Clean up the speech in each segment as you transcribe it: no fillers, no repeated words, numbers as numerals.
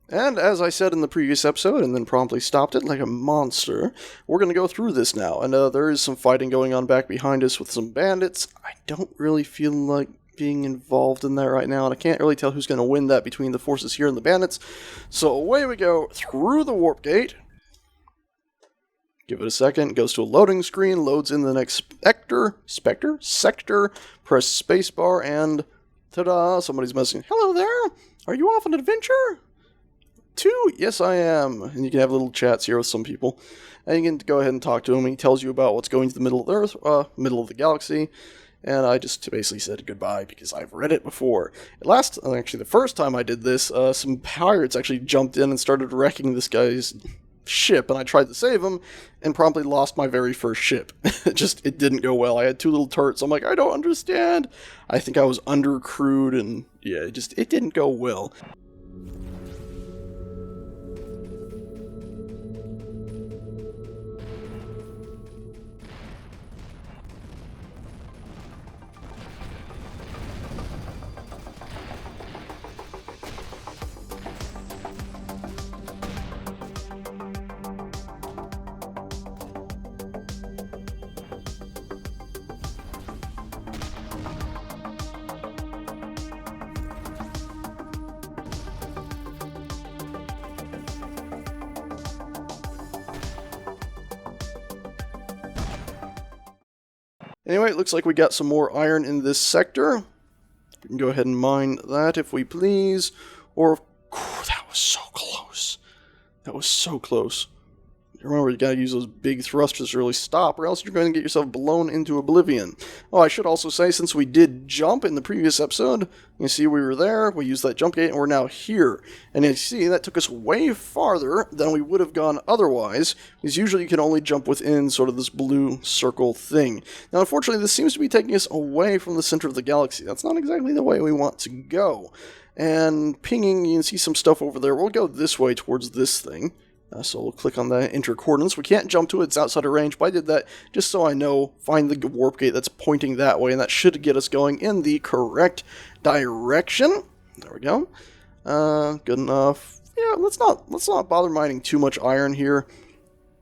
And as I said in the previous episode, and then promptly stopped it like a monster, we're going to go through this now. And there is some fighting going on back behind us with some bandits. I don't really feel like being involved in that right now, and I can't really tell who's going to win that between the forces here and the bandits. So away we go through the warp gate. Give it a second, goes to a loading screen, loads in the next sector, press spacebar, and ta-da, somebody's messaging. Hello there, are you off on an adventure? 2? Yes, I am. And you can have little chats here with some people. And you can go ahead and talk to him. He tells you about what's going to the middle of the Earth, middle of the galaxy. And I just basically said goodbye because I've read it before. Actually, the first time I did this, some pirates actually jumped in and started wrecking this guy's ship, and I tried to save him and promptly lost my very first ship. It didn't go well. I had 2 little turrets. I'm like, I don't understand. I think I was undercrewed, and yeah, it didn't go well. Anyway, it looks like we got some more iron in this sector. We can go ahead and mine that if we please. Or, that was so close. That was so close. Remember, you gotta use those big thrusters to really stop, or else you're going to get yourself blown into oblivion. Oh, I should also say, since we did jump in the previous episode, you see we were there, we used that jump gate, and we're now here. And you see, that took us way farther than we would have gone otherwise, because usually you can only jump within sort of this blue circle thing. Now, unfortunately, this seems to be taking us away from the center of the galaxy. That's not exactly the way we want to go. And pinging, you can see some stuff over there. We'll go this way towards this thing. So we'll click on the enter coordinates. We can't jump to it, it's outside of range, but I did that just so I know, find the warp gate that's pointing that way, and that should get us going in the correct direction. There we go. Good enough. Yeah, let's not bother mining too much iron here.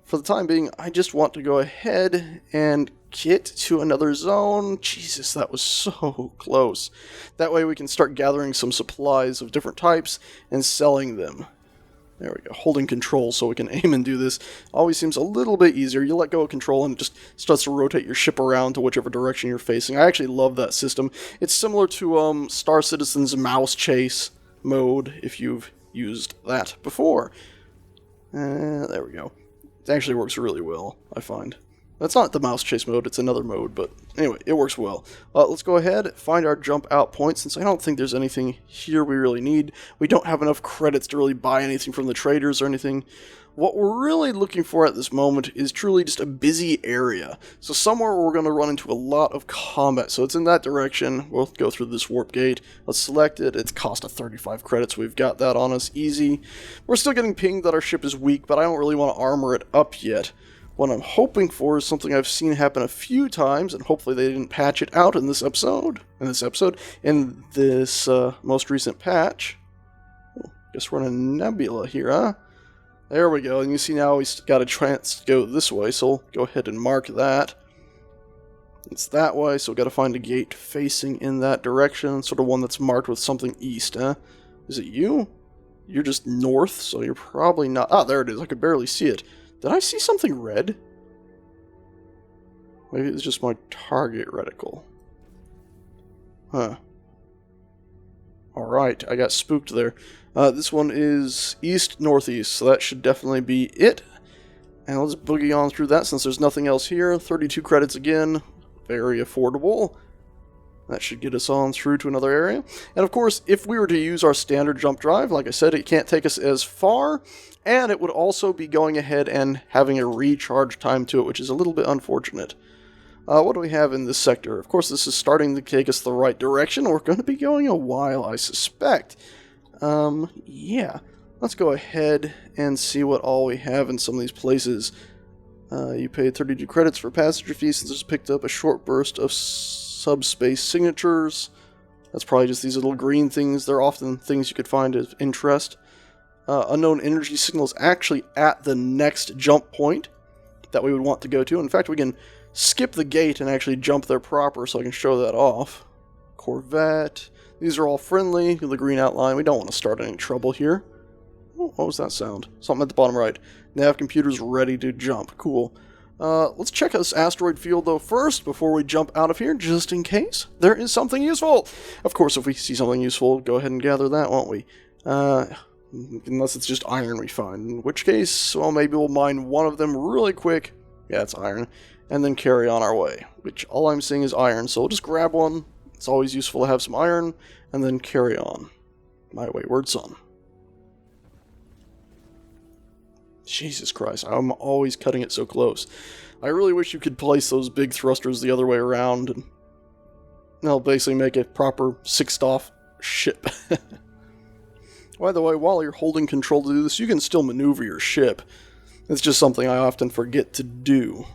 For the time being, I just want to go ahead and get to another zone. Jesus, that was so close. That way we can start gathering some supplies of different types and selling them. There we go, holding control so we can aim and do this always seems a little bit easier. You let go of control and it just starts to rotate your ship around to whichever direction you're facing. I actually love that system. It's similar to Star Citizen's mouse chase mode, if you've used that before. There we go. It actually works really well, I find. That's not the mouse chase mode, it's another mode, but anyway, it works well. Let's go ahead, find our jump out point, since I don't think there's anything here we really need. We don't have enough credits to really buy anything from the traders or anything. What we're really looking for at this moment is truly just a busy area. So somewhere where we're going to run into a lot of combat. So it's in that direction. We'll go through this warp gate. Let's select it. It's cost of 35 credits. We've got that on us easy. We're still getting pinged that our ship is weak, but I don't really want to armor it up yet. What I'm hoping for is something I've seen happen a few times, and hopefully they didn't patch it out in this episode. In this most recent patch. Guess we're in a nebula here, huh? There we go, and you see now we got a go this way, so we'll go ahead and mark that. It's that way, so we've got to find a gate facing in that direction, sort of one that's marked with something east, huh? Is it you? You're just north, so you're probably not... Ah, there it is, I could barely see it. Did I see something red? Maybe it's just my target reticle. Huh. Alright, I got spooked there. This one is east-northeast, so that should definitely be it. And let's boogie on through that since there's nothing else here. 32 credits again. Very affordable. That should get us on through to another area. And of course, if we were to use our standard jump drive, like I said, it can't take us as far. And it would also be going ahead and having a recharge time to it, which is a little bit unfortunate. What do we have in this sector? Of course, this is starting to take us the right direction. We're going to be going a while, I suspect. Yeah. Let's go ahead and see what all we have in some of these places. You paid 32 credits for passenger fees since it's picked up a short burst of subspace signatures. That's probably just these little green things. They're often things you could find of interest. unknown energy signal is actually at the next jump point that we would want to go to. In fact, we can skip the gate and actually jump there proper, so I can show that off. Corvette. These are all friendly. The green outline. We don't want to start any trouble here. Oh, what was that sound? Something at the bottom right. Nav computer's ready to jump. Cool. Let's check this asteroid field, though, first, before we jump out of here, just in case there is something useful. Of course, if we see something useful, go ahead and gather that, won't we? Unless it's just iron we find. In which case, well, maybe we'll mine one of them really quick. Yeah, it's iron. And then carry on our way. Which, all I'm seeing is iron, so we'll just grab one. It's always useful to have some iron, and then carry on. My wayward son. Jesus Christ, I'm always cutting it so close. I really wish you could place those big thrusters the other way around, and they'll basically make a proper sixed-off ship. By the way, while you're holding control to do this, you can still maneuver your ship. It's just something I often forget to do.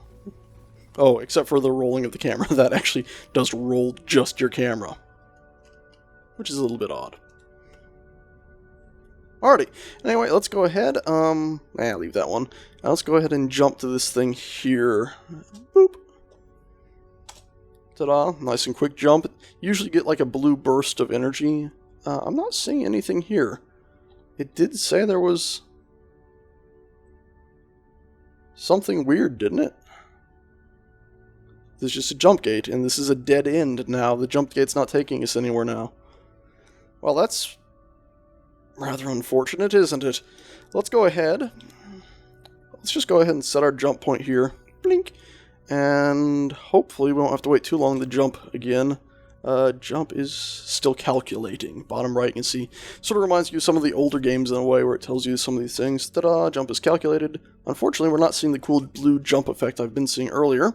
Oh, except for the rolling of the camera. That actually does roll just your camera. Which is a little bit odd. Alrighty. Anyway, let's go ahead. Leave that one. Now let's go ahead and jump to this thing here. Boop. Ta-da. Nice and quick jump. Usually get like a blue burst of energy. I'm not seeing anything here. It did say there was something weird, didn't it? There's just a jump gate, and this is a dead end now. The jump gate's not taking us anywhere now. Well, that's rather unfortunate, isn't it? Let's go ahead. Let's just go ahead and set our jump point here. Blink. And hopefully we won't have to wait too long to jump again. Jump is still calculating. Bottom right, you can see. Sort of reminds you of some of the older games in a way where it tells you some of these things. Ta-da, jump is calculated. Unfortunately, we're not seeing the cool blue jump effect I've been seeing earlier.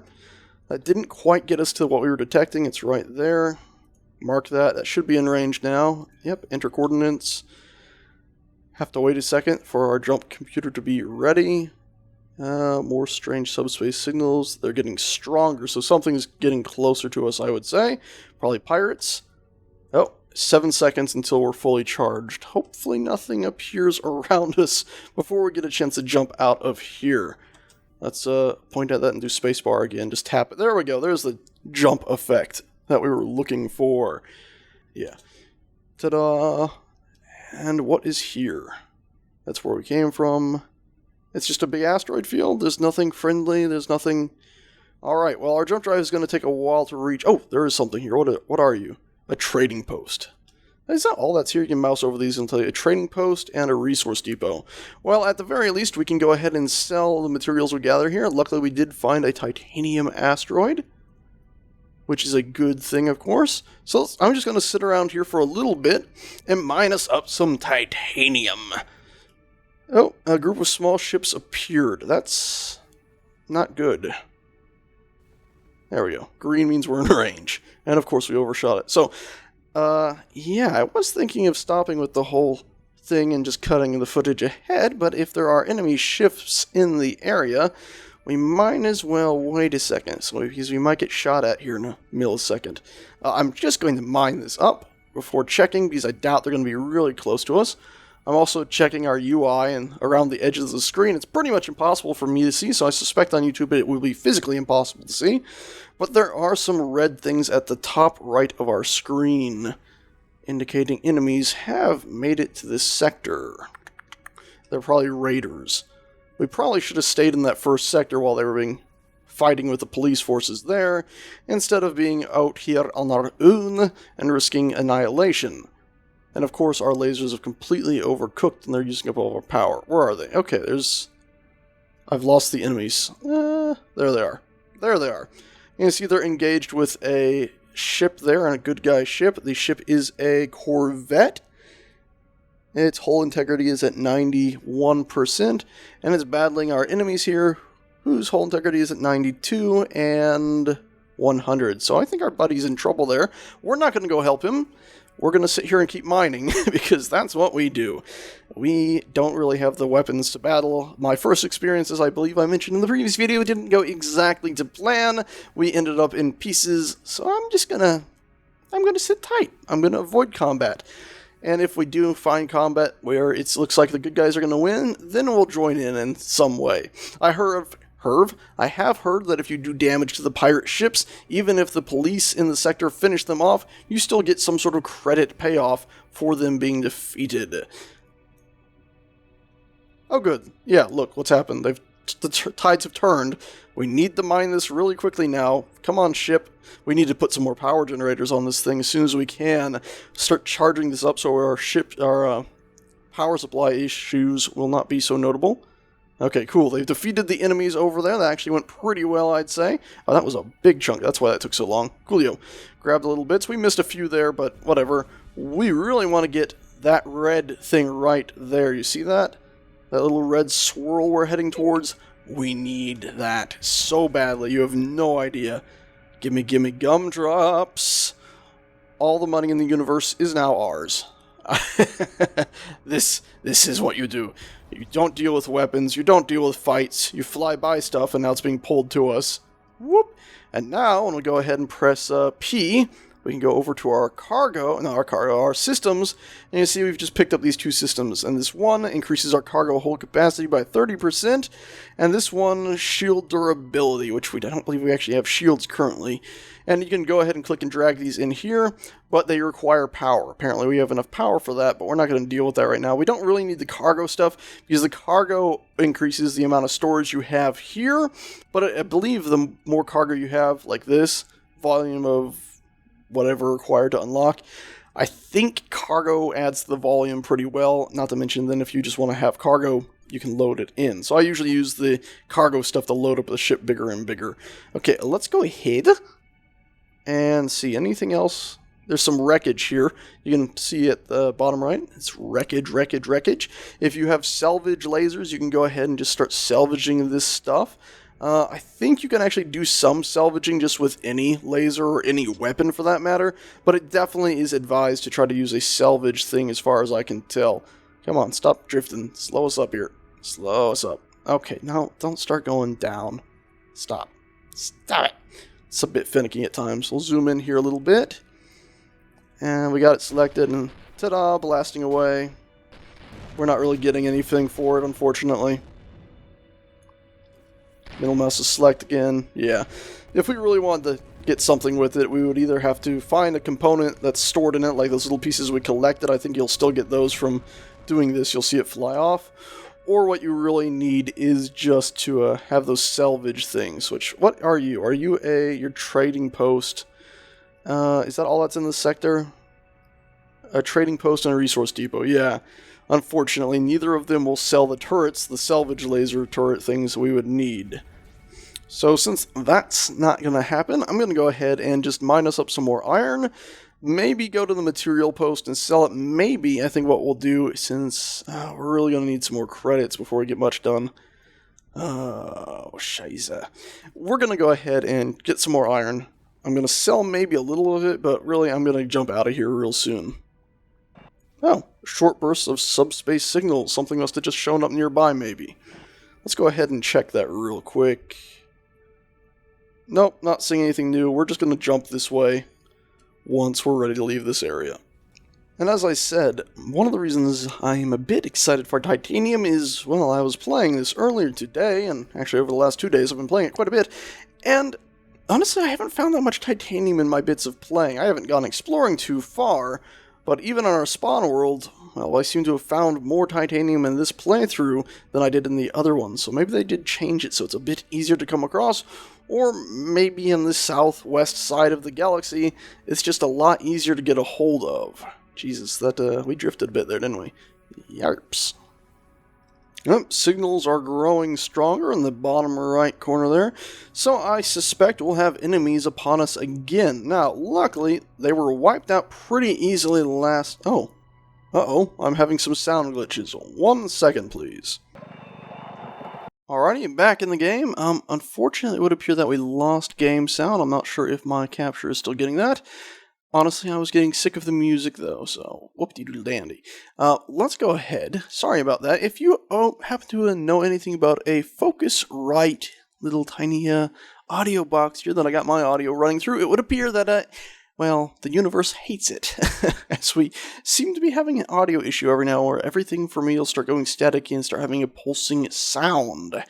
That didn't quite get us to what we were detecting. It's right there. Mark that. That should be in range now. Yep, enter coordinates. Have to wait a second for our jump computer to be ready. More strange subspace signals. They're getting stronger, so something's getting closer to us, I would say. Probably pirates. Oh, 7 seconds until we're fully charged. Hopefully nothing appears around us before we get a chance to jump out of here. Let's point at that and do spacebar again. Just tap it. There we go. There's the jump effect that we were looking for. Yeah. Ta-da! And what is here? That's where we came from. It's just a big asteroid field. There's nothing friendly. There's nothing... Alright, well, our jump drive is going to take a while to reach... Oh, there is something here. What are you? A trading post. Is that all that's here? You can mouse over these and tell you a trading post and a resource depot. Well, at the very least, we can go ahead and sell the materials we gather here. Luckily, we did find a titanium asteroid, which is a good thing, of course. So I'm just going to sit around here for a little bit and mine us up some titanium. Oh, a group of small ships appeared. That's not good. There we go. Green means we're in range. And of course we overshot it. So, yeah, I was thinking of stopping with the whole thing and just cutting the footage ahead, but if there are enemy ships in the area, we might as well wait a second, because we might get shot at here in a millisecond. I'm just going to mine this up before checking, because I doubt they're going to be really close to us. I'm also checking our UI, and around the edges of the screen, it's pretty much impossible for me to see, so I suspect on YouTube it will be physically impossible to see. But there are some red things at the top right of our screen, indicating enemies have made it to this sector. They're probably raiders. We probably should have stayed in that first sector while they were fighting with the police forces there, instead of being out here on our own and risking annihilation. And of course, our lasers have completely overcooked and they're using up all of our power. Where are they? Okay, I've lost the enemies. There they are. There they are. You can see they're engaged with a ship there, and a good guy ship. The ship is a corvette. Its hull integrity is at 91%, and it's battling our enemies here, whose hull integrity is at 92 and 100. So I think our buddy's in trouble there. We're not going to go help him. We're going to sit here and keep mining, because that's what we do. We don't really have the weapons to battle. My first experiences, I believe I mentioned in the previous video, didn't go exactly to plan. We ended up in pieces, so I'm going to sit tight. I'm going to avoid combat. And if we do find combat where it looks like the good guys are going to win, then we'll join in some way. I have heard that if you do damage to the pirate ships, even if the police in the sector finish them off, you still get some sort of credit payoff for them being defeated. Oh good. Yeah, look, what's happened. The tides have turned. We need to mine this really quickly now. Come on, ship. We need to put some more power generators on this thing as soon as we can. Start charging this up so our power supply issues will not be so notable. Okay, cool. They've defeated the enemies over there. That actually went pretty well, I'd say. Oh, that was a big chunk. That's why that took so long. Coolio. Grabbed the little bits. We missed a few there, but whatever. We really want to get that red thing right there. You see that? That little red swirl we're heading towards? We need that so badly. You have no idea. Gimme gumdrops. All the money in the universe is now ours. This is what you do. You don't deal with weapons, you don't deal with fights, you fly by stuff and now it's being pulled to us. Whoop! And now, when we go ahead and press P, we can go over to our systems, and you see we've just picked up these two systems, and this one increases our cargo hold capacity by 30%, and this one, shield durability, which I don't believe we actually have shields currently. And you can go ahead and click and drag these in here, but they require power. Apparently we have enough power for that, but we're not going to deal with that right now. We don't really need the cargo stuff, because the cargo increases the amount of storage you have here, but I believe the more cargo you have, like this, volume of whatever required to unlock, I think cargo adds the volume pretty well, not to mention then if you just want to have cargo, you can load it in. So I usually use the cargo stuff to load up the ship bigger and bigger. Okay, let's go ahead and see anything else. There's some wreckage here. You can see at the bottom right, it's wreckage. If you have salvage lasers, you can go ahead and just start salvaging this stuff. I think you can actually do some salvaging just with any laser or any weapon for that matter, but it definitely is advised to try to use a salvage thing as far as I can tell. Come on, stop drifting. Slow us up here. Slow us up. Okay, now don't start going down. Stop. Stop it. It's a bit finicky at times. We'll zoom in here a little bit. And we got it selected, and ta-da, blasting away. We're not really getting anything for it, unfortunately. Middle mouse is select again. Yeah. If we really wanted to get something with it, we would either have to find a component that's stored in it, like those little pieces we collected. I think you'll still get those from doing this. You'll see it fly off. Or what you really need is just to have those salvage things, which, what are you? Are you your trading post? Is that all that's in the sector? A trading post and a resource depot, yeah. Unfortunately, neither of them will sell the turrets, the salvage laser turret things we would need. So since that's not going to happen, I'm going to go ahead and just mine us up some more iron. Maybe go to the material post and sell it. Maybe, I think what we'll do, since we're really going to need some more credits before we get much done. Oh, scheisse. We're going to go ahead and get some more iron. I'm going to sell maybe a little of it, but really I'm going to jump out of here real soon. Oh, short bursts of subspace signals. Something must have just shown up nearby, maybe. Let's go ahead and check that real quick. Nope, not seeing anything new. We're just going to jump this way once we're ready to leave this area. And as I said, one of the reasons I'm a bit excited for titanium is, well, I was playing this earlier today, and actually over the last 2 days I've been playing it quite a bit, and honestly I haven't found that much titanium in my bits of playing. I haven't gone exploring too far, but even on our spawn world, well, I seem to have found more titanium in this playthrough than I did in the other one, so maybe they did change it so it's a bit easier to come across, or maybe in the southwest side of the galaxy, it's just a lot easier to get a hold of. Jesus, we drifted a bit there, didn't we? Yarps. Yep, signals are growing stronger in the bottom right corner there, so I suspect we'll have enemies upon us again. Now, luckily, they were wiped out pretty easily last... Oh. Uh-oh, I'm having some sound glitches. 1 second, please. Alrighty, back in the game. Unfortunately, it would appear that we lost game sound. I'm not sure if my capture is still getting that. Honestly, I was getting sick of the music, though, so whoop-de-doodle-dandy. Let's go ahead. Sorry about that. If you happen to know anything about a Focusrite little tiny audio box here that I got my audio running through, it would appear that well, the universe hates it, as we seem to be having an audio issue every now where everything for me will start going staticky and start having a pulsing sound.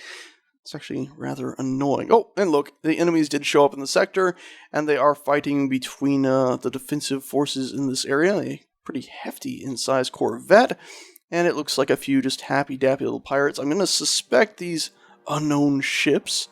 It's actually rather annoying. Oh, and look, the enemies did show up in the sector, and they are fighting between the defensive forces in this area. A pretty hefty in size corvette, and it looks like a few just happy-dappy little pirates. I'm going to suspect these unknown ships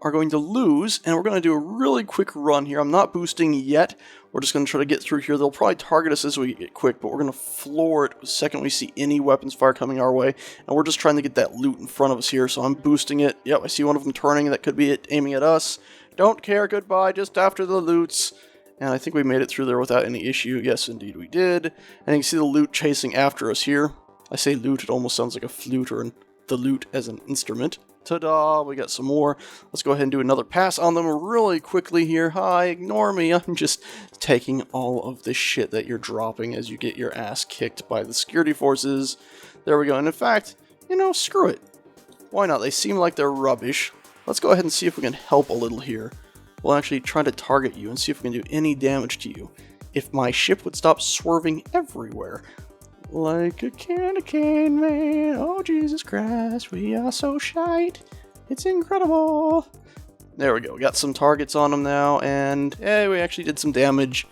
are going to lose, and we're going to do a really quick run here. I'm not boosting yet. We're just going to try to get through here. They'll probably target us as we get quick, but we're going to floor it the second we see any weapons fire coming our way, and we're just trying to get that loot in front of us here, so I'm boosting it. Yep, I see one of them turning. That could be it aiming at us. Don't care, goodbye, just after the loots. And I think we made it through there without any issue. Yes, indeed we did. And you can see the loot chasing after us here. I say loot, it almost sounds like a flute or the lute as an instrument. Ta-da, we got some more. Let's go ahead and do another pass on them really quickly here. Hi, ignore me. I'm just taking all of the shit that you're dropping as you get your ass kicked by the security forces. There we go. And in fact, you know, screw it. Why not? They seem like they're rubbish. Let's go ahead and see if we can help a little here. We'll actually try to target you and see if we can do any damage to you. If my ship would stop swerving everywhere. Like a candy cane man, oh Jesus Christ, we are so shite, it's incredible. There we go, we got some targets on them now, and hey, we actually did some damage.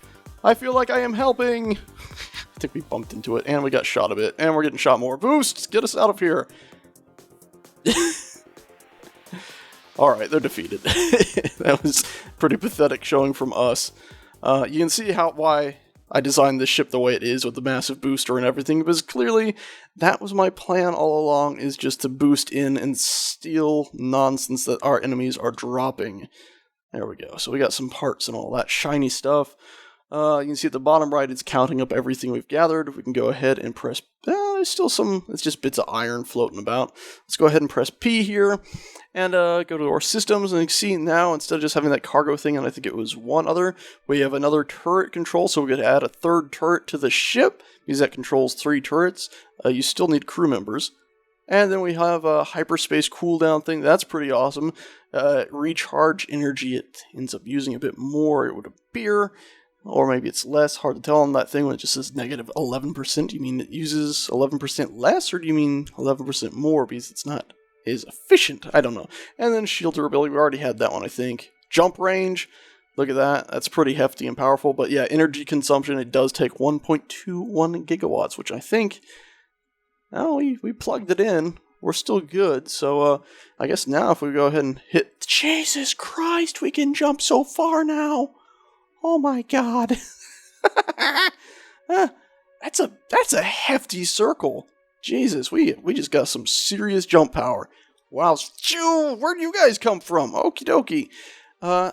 I feel like I am helping. I think we bumped into it, and we got shot a bit, and we're getting shot more. Boost, get us out of here. Alright, they're defeated. That was pretty pathetic showing from us. You can see why I designed this ship the way it is with the massive booster and everything, because clearly that was my plan all along, is just to boost in and steal nonsense that our enemies are dropping. There we go. So we got some parts and all that shiny stuff. You can see at the bottom right, it's counting up everything we've gathered. We can go ahead and press... there's still some... It's just bits of iron floating about. Let's go ahead and press P here. And go to our systems, and you can see now, instead of just having that cargo thing, and I think it was one other, we have another turret control, so we could add a third turret to the ship, because that controls 3 turrets. You still need crew members. And then we have a hyperspace cooldown thing. That's pretty awesome. Recharge energy, it ends up using a bit more, it would appear. Or maybe it's less, hard to tell on that thing when it just says negative 11%. Do you mean it uses 11% less, or do you mean 11% more because it's not as efficient? I don't know. And then shield durability, we already had that one, I think. Jump range, look at that. That's pretty hefty and powerful. But yeah, energy consumption, it does take 1.21 gigawatts, which I think, oh, we plugged it in. We're still good. So I guess now if we go ahead and hit, Jesus Christ, we can jump so far now. Oh my god. That's a hefty circle. Jesus, we just got some serious jump power. Wow, where do you guys come from? Okie dokie.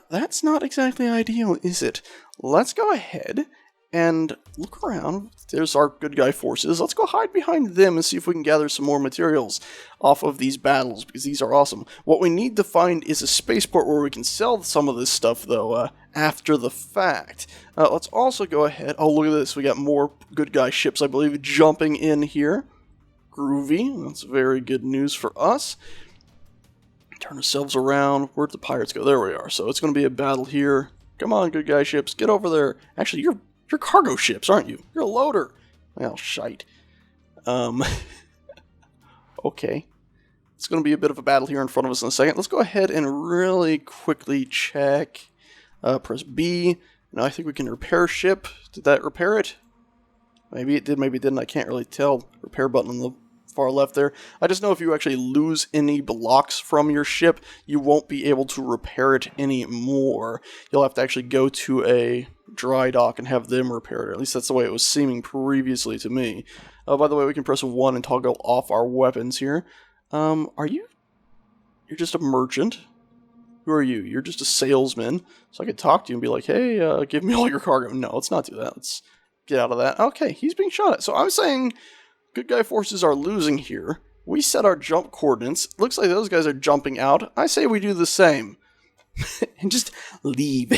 That's not exactly ideal, is it? Let's go ahead and look around. There's our good guy forces. Let's go hide behind them and see if we can gather some more materials off of these battles, because these are awesome. What we need to find is a spaceport where we can sell some of this stuff, though, after the fact. Let's also go ahead. Oh, look at this. We got more good guy ships, I believe, jumping in here. Groovy. That's very good news for us. Turn ourselves around. Where'd the pirates go? There we are. So it's going to be a battle here. Come on, good guy ships. Get over there. Actually, you're cargo ships, aren't you? You're a loader. Well, shite. Okay. It's going to be a bit of a battle here in front of us in a second. Let's go ahead and really quickly check. Press B. Now I think we can repair ship. Did that repair it? Maybe it did, maybe it didn't. I can't really tell. Repair button on the far left there. I just know if you actually lose any blocks from your ship, you won't be able to repair it anymore. You'll have to actually go to a dry dock and have them repair it. At least that's the way it was seeming previously to me. By the way, we can press 1 and toggle off our weapons here. Are you? You're just a merchant? Who are you? You're just a salesman. So I could talk to you and be like, hey, give me all your cargo. No, let's not do that. Let's get out of that. Okay, he's being shot at. So I'm saying good guy forces are losing here. We set our jump coordinates. Looks like those guys are jumping out. I say we do the same. And just leave.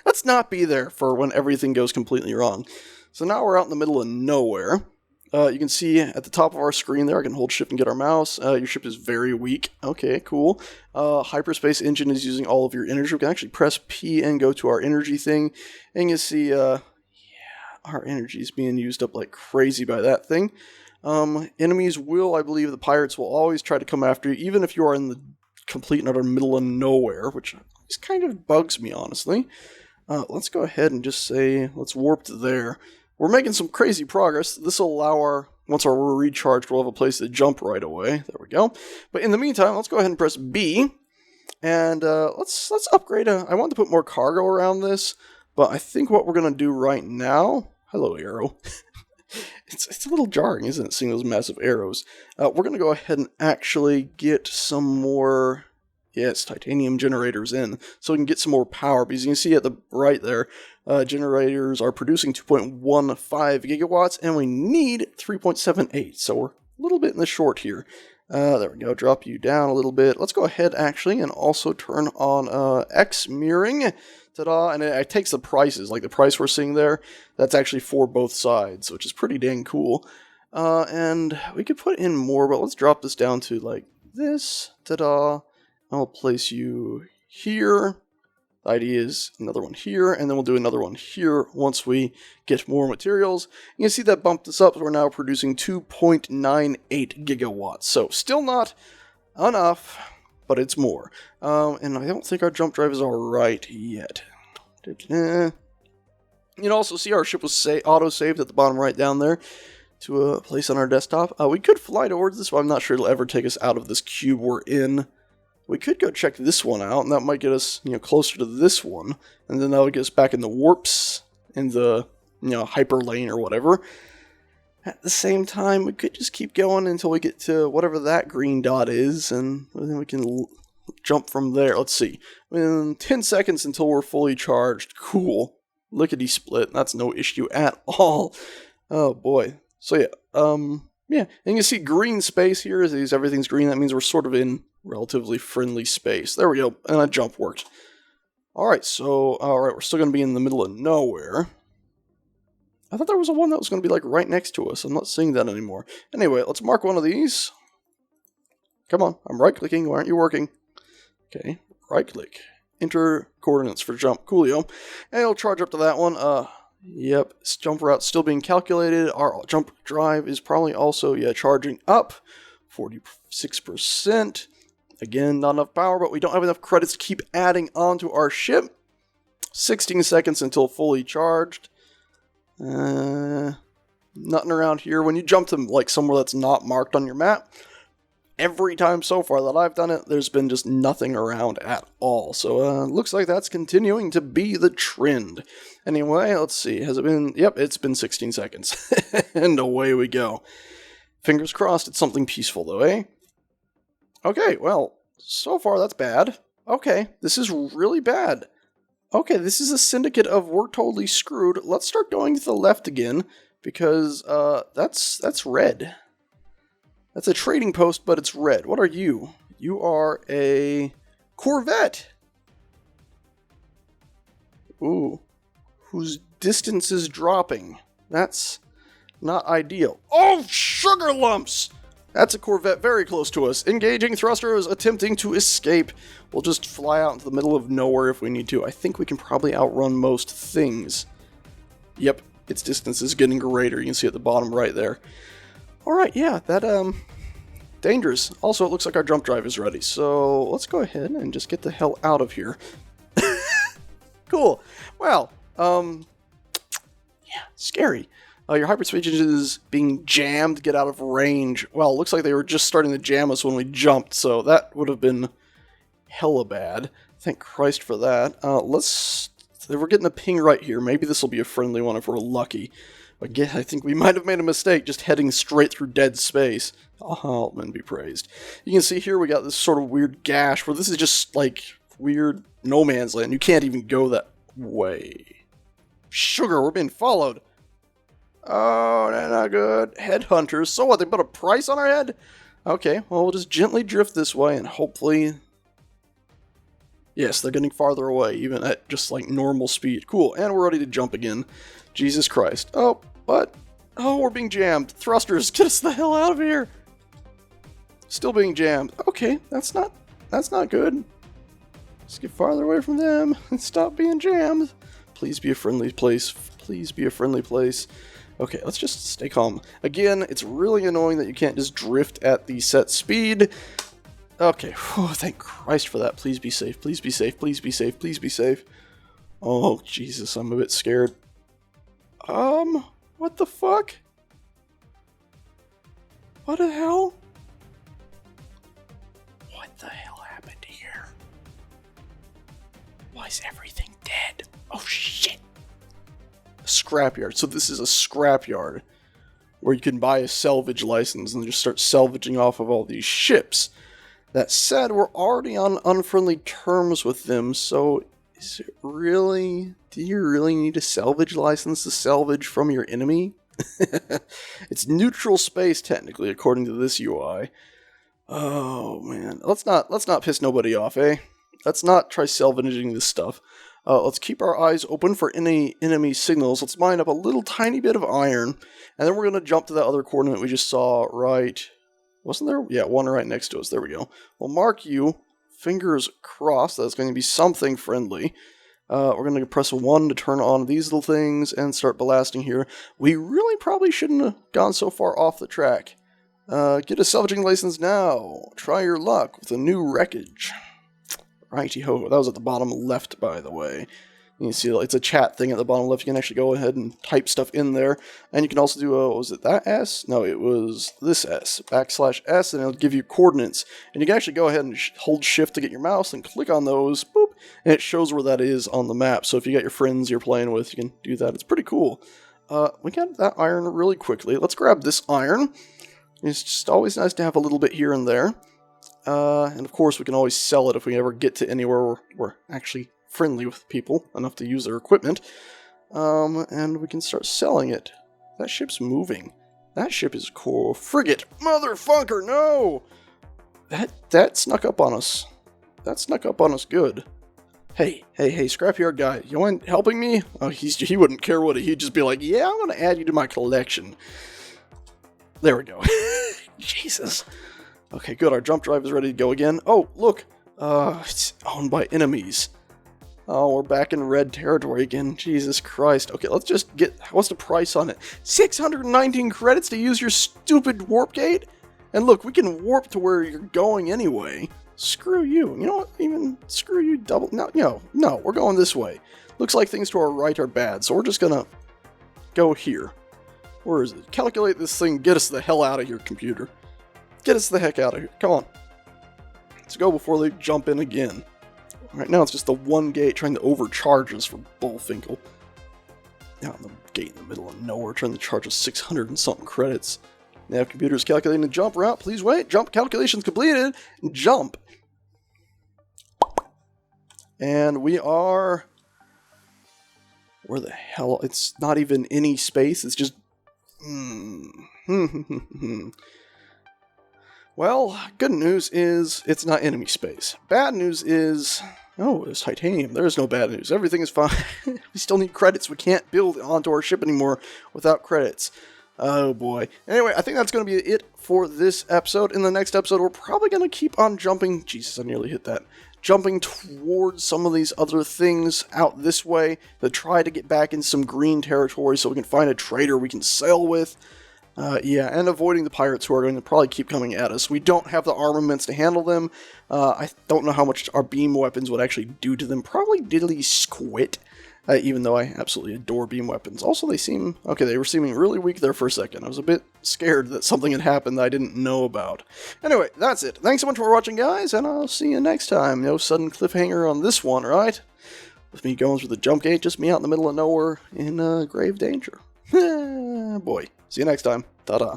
Let's not be there for when everything goes completely wrong. So now we're out in the middle of nowhere. You can see at the top of our screen there, I can hold shift and get our mouse. Your ship is very weak. Okay, cool. Hyperspace engine is using all of your energy. We can actually press P and go to our energy thing. And you can see, yeah, our energy is being used up like crazy by that thing. Enemies will, I believe, the pirates will always try to come after you, even if you are in the complete and utter middle of nowhere, which just kind of bugs me, honestly. Let's go ahead and just say, let's warp to there. We're making some crazy progress. This will allow once we're recharged, we'll have a place to jump right away. There we go. But in the meantime, let's go ahead and press B. And let's upgrade. I want to put more cargo around this, but I think what we're going to do right now... Hello, arrow. It's a little jarring, isn't it, seeing those massive arrows? We're going to go ahead and actually get some more... Yes, titanium generators in, so we can get some more power, because you can see at the right there, generators are producing 2.15 gigawatts, and we need 3.78, so we're a little bit in the short here. There we go, drop you down a little bit. Let's go ahead, actually, and also turn on X mirroring. Ta-da, and it takes the prices, like the price we're seeing there, that's actually for both sides, which is pretty dang cool. And we could put in more, but let's drop this down to, like, this. Ta-da. I'll place you here. The idea is another one here, and then we'll do another one here once we get more materials. You can see that bumped us up. We're now producing 2.98 gigawatts. So still not enough, but it's more. And I don't think our jump drive is all right yet. You can also see our ship was auto-saved at the bottom right down there to a place on our desktop. We could fly towards this, but I'm not sure it'll ever take us out of this cube we're in. We could go check this one out, and that might get us, closer to this one, and then that would get us back in the warps, in the, hyper lane or whatever. At the same time, we could just keep going until we get to whatever that green dot is, and then we can jump from there. Let's see. In 10 seconds until we're fully charged. Cool. Lickety split. That's no issue at all. Oh boy. So yeah, and you can see green space here. As everything's green, that means we're sort of in relatively friendly space. There we go, and a jump worked. Alright, we're still going to be in the middle of nowhere. I thought there was one that was going to be, like, right next to us. I'm not seeing that anymore. Anyway, let's mark one of these. Come on, I'm right-clicking. Why aren't you working? Okay, right-click. Enter coordinates for jump. Coolio. And it'll charge up to that one. Yep, jump route still being calculated. Our jump drive is probably also, charging up. 46%. Again, not enough power, but we don't have enough credits to keep adding onto our ship. 16 seconds until fully charged. Nothing around here. When you jump to like somewhere that's not marked on your map, every time so far that I've done it, there's been just nothing around at all. So looks like that's continuing to be the trend. Anyway, let's see. Has it been? Yep, it's been 16 seconds. And away we go. Fingers crossed it's something peaceful though, eh? Okay, well, so far that's bad. Okay, this is really bad. Okay, this is a syndicate of we're totally screwed. Let's start going to the left again, because that's red. That's a trading post, but it's red. What are you? You are a Corvette. Ooh. Whose distance is dropping. That's not ideal. Oh, sugar lumps! That's a Corvette very close to us. Engaging thrusters, attempting to escape. We'll just fly out into the middle of nowhere if we need to. I think we can probably outrun most things. Yep, its distance is getting greater. You can see at the bottom right there. Alright, yeah, that, dangerous. Also, it looks like our jump drive is ready. So, let's go ahead and just get the hell out of here. Cool. Well, yeah, scary. Your hyperspace engine is being jammed, get out of range. Well, it looks like they were just starting to jam us when we jumped, so that would have been hella bad. Thank Christ for that. We're getting a ping right here. Maybe this will be a friendly one if we're lucky. Again, I think we might have made a mistake just heading straight through dead space. Altman be praised. You can see here we got this sort of weird gash where this is just like weird no man's land. You can't even go that way. Sugar, we're being followed. Oh, that's not good. Headhunters. So what, they put a price on our head? Okay, well, we'll just gently drift this way and hopefully... Yes, they're getting farther away, even at just like normal speed. Cool, and we're ready to jump again. Jesus Christ. Oh, but Oh, we're being jammed. Thrusters, get us the hell out of here. Still being jammed. Okay, that's not good. Let's get farther away from them and stop being jammed. Please be a friendly place. Please be a friendly place. Okay, let's just stay calm. Again, it's really annoying that you can't just drift at the set speed. Okay, whew, thank Christ for that. Please be safe. Please be safe. Please be safe. Please be safe. Oh, Jesus, I'm a bit scared. What the fuck? What the hell? What the hell happened here? Why is everything dead? Oh, shit. A scrapyard. So this is a scrapyard where you can buy a salvage license and just start salvaging off of all these ships. That said, we're already on unfriendly terms with them, so is it really... Do you really need a salvage license to salvage from your enemy? It's neutral space, technically, according to this UI. Oh, man. Let's not piss nobody off, eh? Let's not try salvaging this stuff. Let's keep our eyes open for any enemy signals. Let's mine up a little tiny bit of iron, and then we're going to jump to that other coordinate we just saw right... Wasn't there? Yeah, one right next to us. There we go. We'll mark you. Fingers crossed that's going to be something friendly. We're going to press 1 to turn on these little things and start blasting here. We really probably shouldn't have gone so far off the track. Get a salvaging license now. Try your luck with a new wreckage. Righty-ho. That was at the bottom left, by the way. You can see it's a chat thing at the bottom left. You can actually go ahead and type stuff in there. And you can also do was it that S? No, it was this S. \S, and it'll give you coordinates. And you can actually go ahead and hold shift to get your mouse and click on those. Boop. And it shows where that is on the map. So if you got your friends you're playing with, you can do that. It's pretty cool. We got that iron really quickly. Let's grab this iron. It's just always nice to have a little bit here and there. And of course, we can always sell it if we ever get to anywhere where we're actually friendly with people enough to use their equipment. And we can start selling it. That ship's moving. That ship is cool. Frigate! Motherfunker, no! That snuck up on us. That snuck up on us good. Hey, Scrapyard guy, you want helping me? Oh, he wouldn't care, would he? He'd just be like, yeah, I'm gonna add you to my collection. There we go. Jesus. Okay, good. Our jump drive is ready to go again. Oh, look. It's owned by enemies. Oh, we're back in red territory again. Jesus Christ. Okay, let's just get... What's the price on it? 619 credits to use your stupid warp gate? And look, we can warp to where you're going anyway. Screw you. You know what? Even screw you double... No, we're going this way. Looks like things to our right are bad, so we're just gonna go here. Where is it? Calculate this thing. Get us the hell out of here, computer. Get us the heck out of here. Come on. Let's go before they jump in again. Right now it's just the one gate trying to overcharge us for Bullfinkel. Now the gate in the middle of nowhere trying to charge us 600 and something credits. Nav computers calculating the jump route. Please wait. Jump calculations completed. Jump. And we are... Where the hell? It's not even any space. It's just... Well, good news is it's not enemy space. Bad news is... Oh, it's titanium. There is no bad news. Everything is fine. We still need credits. We can't build onto our ship anymore without credits. Oh boy. Anyway, I think that's going to be it for this episode. In the next episode, we're probably going to keep on jumping... Jesus, I nearly hit that. Jumping towards some of these other things out this way to try to get back in some green territory so we can find a trader we can sail with. Yeah, and avoiding the pirates who are going to probably keep coming at us. We don't have the armaments to handle them. I don't know how much our beam weapons would actually do to them. Probably diddly squit, even though I absolutely adore beam weapons. Also, they seem... Okay, they were seeming really weak there for a second. I was a bit scared that something had happened that I didn't know about. Anyway, that's it. Thanks so much for watching, guys, and I'll see you next time. No sudden cliffhanger on this one, right? With me going through the jump gate, just me out in the middle of nowhere in grave danger. Boy. See you next time. Ta-da.